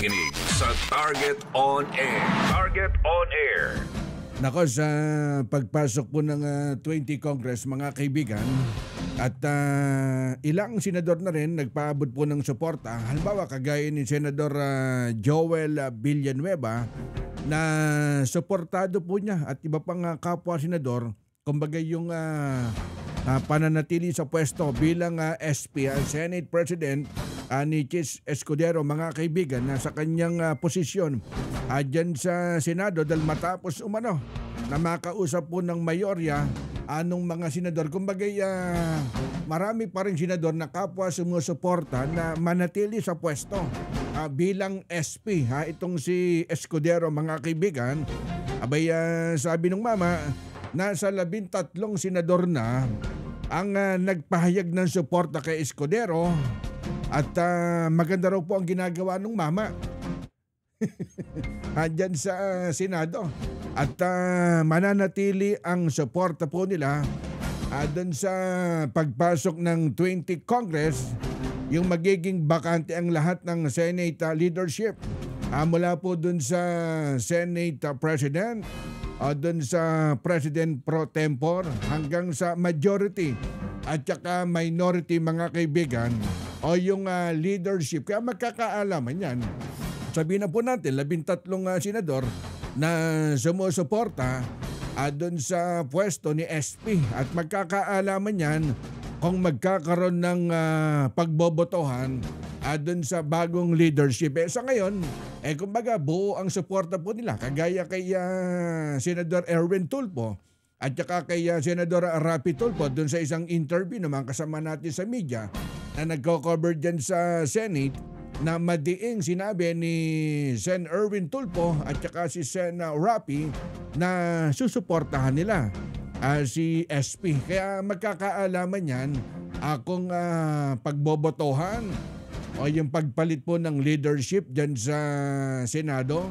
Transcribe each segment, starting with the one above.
nakikinig sa Target On Air. Target On Air. Nako, sa pagpasok po ng 20 Congress, mga kaibigan, at ilang senador na rin nagpaabot po ng suporta. Halimbawa, kagaya ni Senador Joel Villanueva na suportado po niya at iba pang kapwa senador, kumbaga yung pananatili sa pwesto bilang SP, Senate President ni Chis Escudero, mga kaibigan, na sa kanyang posisyon dyan sa Senado dahil matapos na makausap po ng mayorya anong mga senador. Kumbaga marami pa rin senador na kapwa sumusuporta na manatili sa pwesto bilang SP. Itong si Escudero, mga kaibigan, abay sabi ng mama, nasa 13 senador na ang nagpahayag ng suporta kay Escudero at maganda raw po ang ginagawa ng mama dyan sa Senado at mananatili ang suporta po nila doon sa pagpasok ng 20 Congress, yung magiging bakante ang lahat ng Senate leadership mula po doon sa Senate President doon sa President Pro Tempore hanggang sa majority at saka minority, mga kaibigan, o yung leadership. Kaya magkakaalaman yan. Sabihin na po natin, 13 senador na sumusuporta doon sa pwesto ni SP at magkakaalaman yan kung magkakaroon ng pagbobotohan doon sa bagong leadership. Sa ngayon, kumbaga buo ang suporta po nila. Kagaya kay Senador Erwin Tulfo at saka kay Senador Rapi Tulfo doon sa isang interview naman kasama natin sa media na nagko-cover dyan sa Senate, na madiing sinabi ni Sen Erwin Tulfo at saka si Sen Rapi na susuportahan nila si SP. Kaya magkakaalaman yan kung pagbobotohan o yung pagpalit po ng leadership dyan sa Senado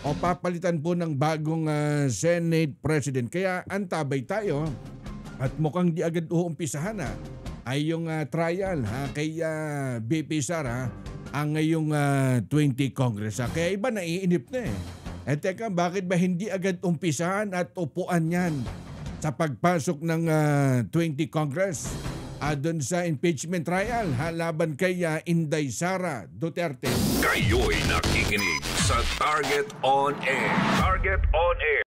o papalitan po ng bagong Senate President. Kaya antabay tayo at mukhang di agad uumpisahan ay yung trial kay BP Sara ang ngayong 20 Congress. Kaya iba naiinip na teka, bakit ba hindi agad umpisahan at upuan yan sa pagpasok ng 20 Congress doon sa impeachment trial laban kay Inday Sara Duterte? Kayo'y nakikinig sa Target On Air. Target On Air.